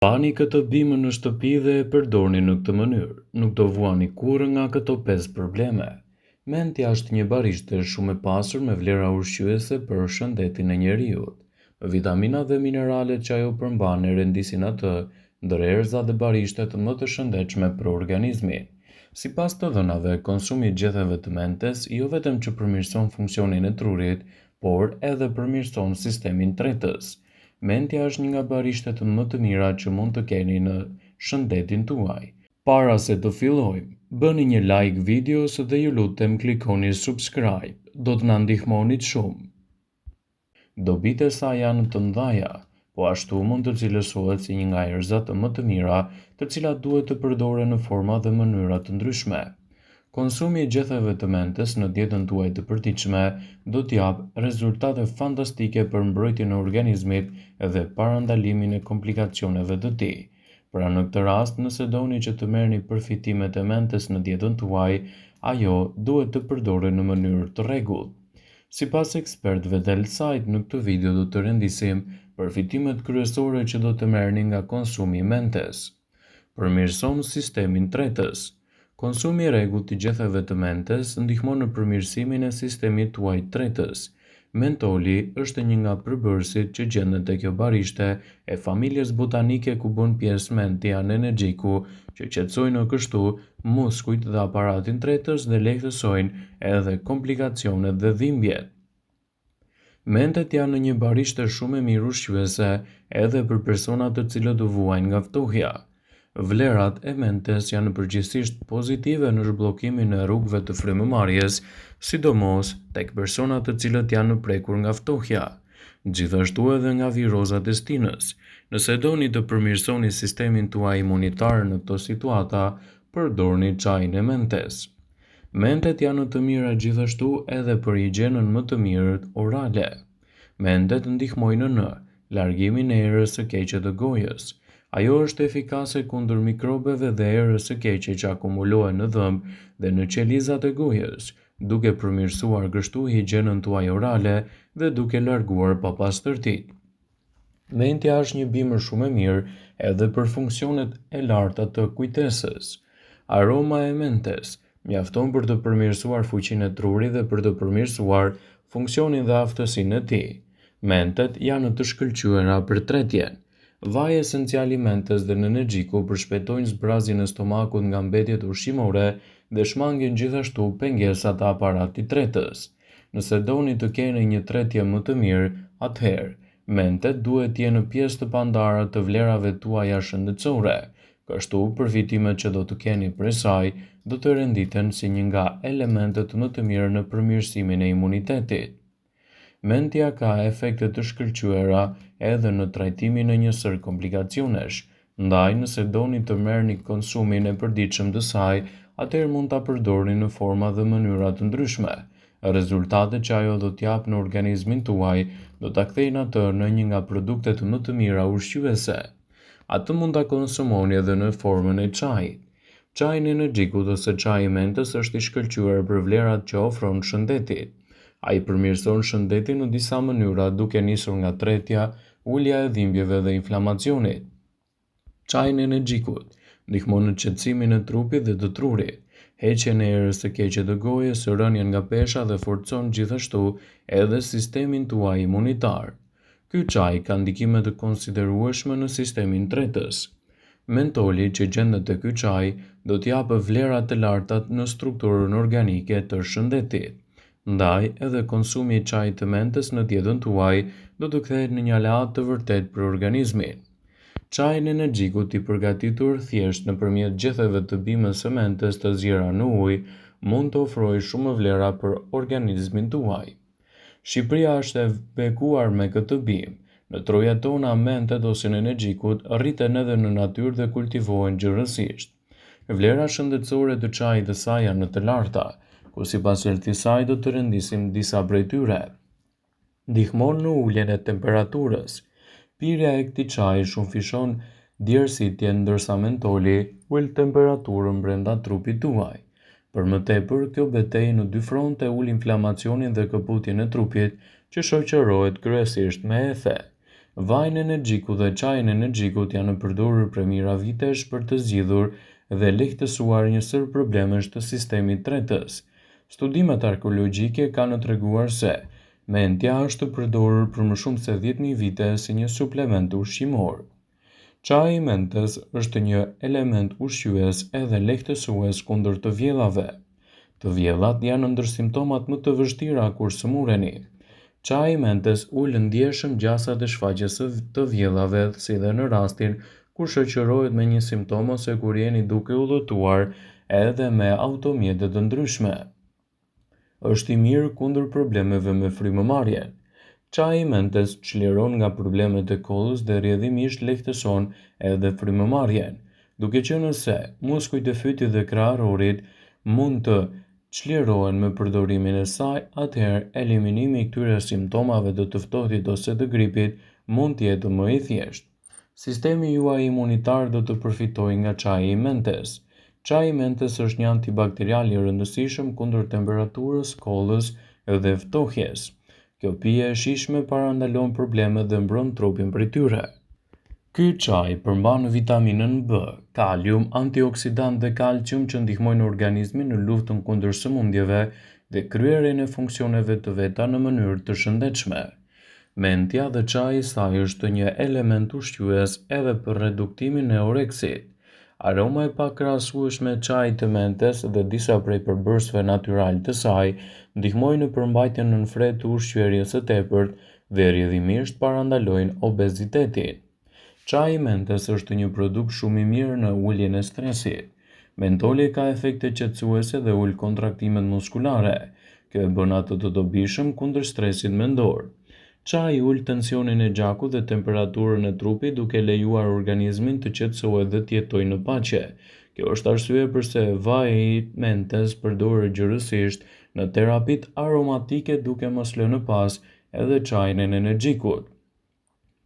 Pani këtë bimë në shtëpi dhe e përdorni në këtë mënyrë. Nuk do vuani kurrë nga këto 5 probleme. Mendja është një barishte shumë e pasur me vlera ushqyese për shëndetin e njeriut. Vitaminat dhe mineralet që ajo përmban e rendisin atë, ndërerza dhe barishtet më të shëndetshme për organizmin. Sipas të dhënave, konsumi i gjetheve të mentes jo vetëm që përmirëson funksionin e trurit, por edhe përmirëson sistemin tretës. Mendja është një nga barishtet më të mira që mund të keni në shëndetin tuaj. Para se të fillojmë, bëni një like videos dhe ju lutem klikoni subscribe, do të na ndihmonit shumë. Dobit e saj janë të mëdha, po ashtu mund të cilësohet si një nga erëzat më të mira, të cilat duhet të përdoren në forma dhe mënyra të ndryshme. Konsumi i gjetheve të mentes në dietën tuaj të përditshme do t'jap rezultate fantastike për mbrojtjen e organizmit dhe parandalimin e komplikacioneve të tij. Pra në këtë rast, nëse doni që të merrni përfitimet e mentes në dietën tuaj, ajo duhet të përdoren në mënyrë të rregullt. Sipas ekspertëve të Elsajt, në këtë video do të rendisim përfitimet kryesore që do të merrni nga konsumi i mentes. Përmirëson sistemin tretës. Konsumi i rregullt i gjetheve të mentes ndihmon në përmirësimin e sistemit tuaj tretës. Mentoli është një nga përbërësit që gjenden te kjo barishte e familjes botanike ku bën pjesë mentia energjiku, që qetësojnë kështu muskujt dhe aparatin tretës dhe lehtësojnë edhe komplikacionet dhe dhimbjet. Mentet janë një barishte shumë e mirë ushqyese edhe për persona të cilët do vuajnë nga ftohja. Vlerat e mentes janë përgjithsisht pozitive në zhbllokimin e rrugëve të frymëmarrjes, sidomos tek personat të cilët janë prekur nga ftohja, gjithashtu edhe nga virozat e stinës. Nëse doni të përmirësoni sistemin tuaj imunitar në këto situata, përdorni çajin e mentes. Mentet janë të mira gjithashtu edhe për higjienën më të mirë orale. Mentet ndihmojnë në largimin e erës së keqe të gojës. Ajo është efikase kundër mikrobeve dhe erës së keqe që akumulohen në dhëmb dhe në qelizat e gojës, duke përmirësuar kështu higjienën tuaj orale dhe duke larguar papastërtitë. Mendja është një bimë shumë e mirë edhe për funksionet e larta të kujtesës. Aroma e mentes mjafton për të përmirësuar fuqinë e trurit dhe për të përmirësuar funksionin dhe aftësinë e tij. Mentet janë të shkëlqyera për tretjen. Vaji esencial i mentes dhe në energjiku përshpejtojnë zbrazjen e stomakut nga mbetjet ushqimore dhe shmangin gjithashtu pengesat e aparatit tretës. Nëse doni të keni një tretje më të mirë, atëherë mentet duhet të jenë pjesë të pandara të vlerave tuaja shëndetësore. Kështu, përfitimet që do të keni prej saj do të renditen si një nga elementet më të mirë në përmirësimin e imunitetit. Mendja ka efekte të shkëlqyera edhe në trajtimin e një sër komplikacionesh, ndaj nëse doni të merrni konsumin e përditshëm të saj, atëherë mund ta përdorni në forma dhe mënyra të ndryshme. Rezultatet që ajo do t'jap në organizmin tuaj do ta kthejnë atë në një nga produktet më të mira ushqyese. Atë mund ta konsumoni edhe në formën e çajit. Çaji energjikut ose çaji i mentes është i shkëlqyer për vlerat që ofron shëndetit. Ai përmirëson shëndetin në disa mënyra duke nisur nga tretja, ulja e dhimbjeve dhe inflamacionit. Çaji i energjikut ndihmon në qetësimin e trupit dhe të trurit, heqjen e erës së keqe të gojës, rënien nga pesha dhe forcon gjithashtu edhe sistemin tuaj imunitar. Ky çaj ka ndikime të konsiderueshme në sistemin tretës. Mentoli që gjendet te ky çaj do t'japë vlera të larta në strukturën organike të shëndetit. Ndaj, edhe konsumi i çajit të mentes në dietën tuaj do të kthehet në një aleat të vërtet për organizmin. Çaji energjikut i përgatitur thjesht nëpërmjet gjetheve të bimës së mentes të zjera në ujë mund të ofrojë shumë vlera për organizmin tuaj. Shqipëria është e bekuar me këtë bimë. Në trojat tona mentet ose energjikut rriten edhe në natyrë dhe kultivohen gjërësisht. Vlera shëndetësore të çajit të saj janë të larta, ku sipas të saj do të rendisim disa prej tyre. Ndihmon në uljen e temperaturës. Pirja e këtij çaji shumëfishon djersitjen, ndërsa mentoli ul temperaturën brenda trupit tuaj. Për më tepër, kjo betejë në dy fronte ul inflamacionin dhe këputjen e trupit, që shoqërohet kryesisht me ethe. Vajin energjiku dhe çajin energjikut janë përdorur prej mijëra vitesh për të zgjidhur dhe lehtësuar një sër problemesh të sistemit tretës. Studimet arkeologjike kanë treguar se mendja është përdorur për më shumë se 10.000 vite si një suplement ushqimor. Çaji i mentës është një element ushqyes edhe lehtësues kundër të vjellave. Të vjellat janë ndër simptomat më të vështira kur sëmureni. Çaji i mentës ul ndjeshëm gjasat e shfaqjes së të vjellave, si dhe në rastin kur shoqërohet me një simptom ose kur jeni duke udhëtuar edhe me automjete të ndryshme. Është i mirë kundër problemeve me frymëmarrjen. Çaji i mentës çliron nga problemet e kollës dhe rrjedhimisht lehtëson edhe frymëmarrjen, duke qenë se muskujt e fytyrës dhe kraharorit mund të çlirohen me përdorimin e saj, atëherë eliminimi i këtyre simptomave të ftohtit ose të gripit mund të jetë më i thjeshtë. Sistemi juaj imunitar do të përfitojë nga çaji i mentës. Çaji i mentës është një antibakterial i rëndësishëm kundër temperaturës, kollës dhe ftohjes. Kjo pije e shijshme parandalon problemet dhe mbron trupin prej tyre. Ky çaj përmban vitaminën B, kalium, antioksidant dhe kalcium që ndihmojnë organizmin në luftën kundër sëmundjeve dhe kryerjen e funksioneve të veta në mënyrë të shëndetshme. Mendja dhe çaji i saj është një element ushqyes edhe për reduktimin e oreksit. Aroma e pakrahasueshme e çajit të mentës dhe disa prej përbërësve natyral të saj ndihmojnë në përmbajtjen nën fre të ushqyerjes së tepërt dhe rrjedhimisht parandalojnë obezitetin. Çaji i mentës është një produkt shumë i mirë në uljen e stresit. Mentoli ka efekte qetësuese dhe ul kontraktimet muskulare. Kjo e bën atë të dobishëm kundër stresit mendor. Çaji ul tensionin e gjakut dhe temperaturën e trupit duke lejuar organizmin të qetësohet dhe të jetojë në paqe. Kjo është arsye pse vaji i mentës përdoret gjërësisht në terapitë aromatike duke mos lënë pas edhe çajin e energjikut.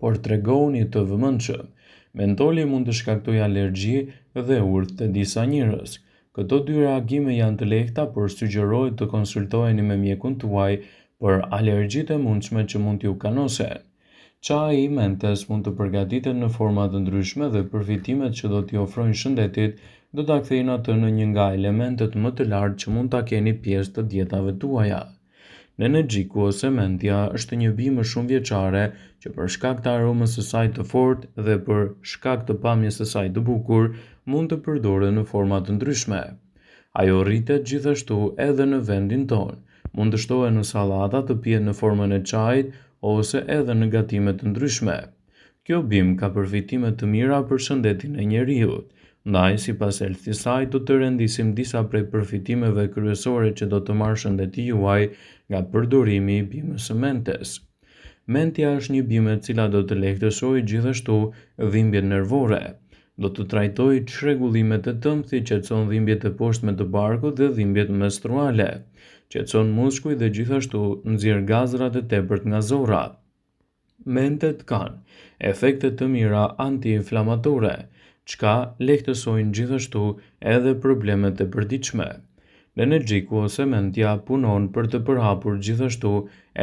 Por tregoni të vëmendshëm. Mentoli mund të shkaktojë alergji dhe urdhë te disa njerëz. Këto dy reagime janë të lehta, por sugjerohet të konsultoheni me mjekun tuaj për alergjitë e mundshme që mund t'ju kanosen. Çaji i mentës mund të përgatitet në forma të ndryshme dhe përfitimet që do t'i ofrojnë shëndetit do ta kthejnë atë në një nga elementet më të lartë që mund ta keni pjesë të dietave tuaja. Energjiku ose mendja është një bimë shumë vjeçare që për shkak të aromës së saj të fortë dhe për shkak të pamjes së saj të bukur mund të përdoret në forma të ndryshme. Ajo rritet gjithashtu edhe në vendin tonë. Mund të shtohet në sallata, të pihet në formën e çajit ose edhe në gatime të ndryshme. Kjo bimë ka përfitime të mira për shëndetin e njeriut. Ndaj, sipas Healthy Site, do të rendisim disa prej përfitimeve kryesore që do të marrë shëndeti juaj nga përdorimi i bimës së mentës. Mentja është një bimë e cila do të lehtësojë gjithashtu dhimbjet nervore. Do të trajtojë çrregullimet e tëmthit, qetëson dhimbjet e poshtme të barkut dhe dhimbjet menstruale. Qetëson muskujt dhe gjithashtu nxjerr gazrat e tepërt nga zorra. Mentet kanë efekte të mira anti-inflamatore, çka lehtësojnë gjithashtu edhe problemet e përditshme. Energjiku ose mendja punon për të përhapur gjithashtu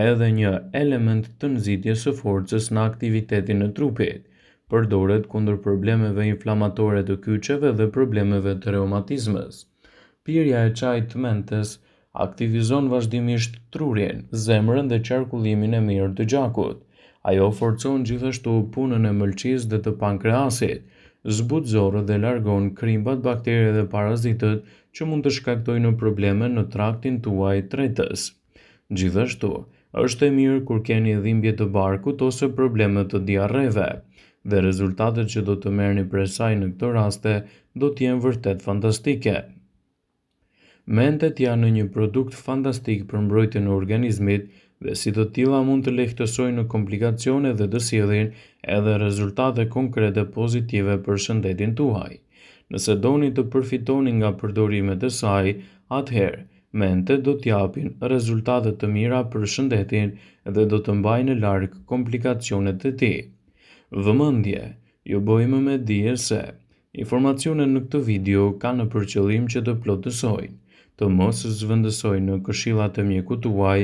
edhe një element të nxitjes së forcës në aktivitetin e trupit. Përdoret kundër problemeve inflamatore të kyçeve dhe problemeve të reumatizmës. Pirja e çajit të mentës aktivizon vazhdimisht trurjen, zemrën dhe qarkullimin e mirë të gjakut. Ajo forcon gjithashtu punën e mëlçisë dhe të pankreasit, zbut zorrën dhe largon krimbat, bakteriet dhe parazitët që mund të shkaktojnë probleme në traktin tuaj tretës. Gjithashtu, është e mirë kur keni dhimbje të barkut ose probleme të diarreve, dhe rezultatet që do të merrni prej saj në këto raste do të jenë vërtet fantastike. Mentet janë një produkt fantastik për mbrojtjen e organizmit dhe si të tilla mund të lehtësojnë komplikacione dhe të sjellin edhe rezultate konkrete pozitive për shëndetin tuaj. Nëse doni të përfitoni nga përdorimet e saj, atëherë mentet do t'japin rezultate të mira për shëndetin dhe do të mbajnë larg komplikacionet e tij. Vëmendje, ju bëjmë me dije se informacionet në këtë video kanë për qëllim që të plotësojnë, të mos zhvendësojnë në këshillat e mjekut tuaj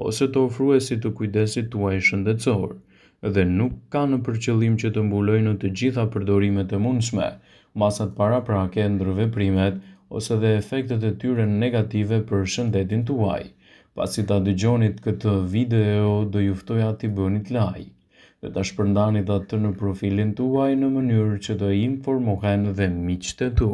ose të ofruesit të kujdesit tuaj shëndetësor. dhe nuk ka në përqëllim që të mbulojë në të gjitha përdorimet e mundshme, masat paraprake, ndërveprimet ose dhe efektet e tyre negative për shëndetin tuaj. Pasi ta dëgjonit këtë video, do ju ftoja t'i bënit like dhe ta shpërndanit atë në profilin tuaj në mënyrë që të informohen dhe miqtë e tu.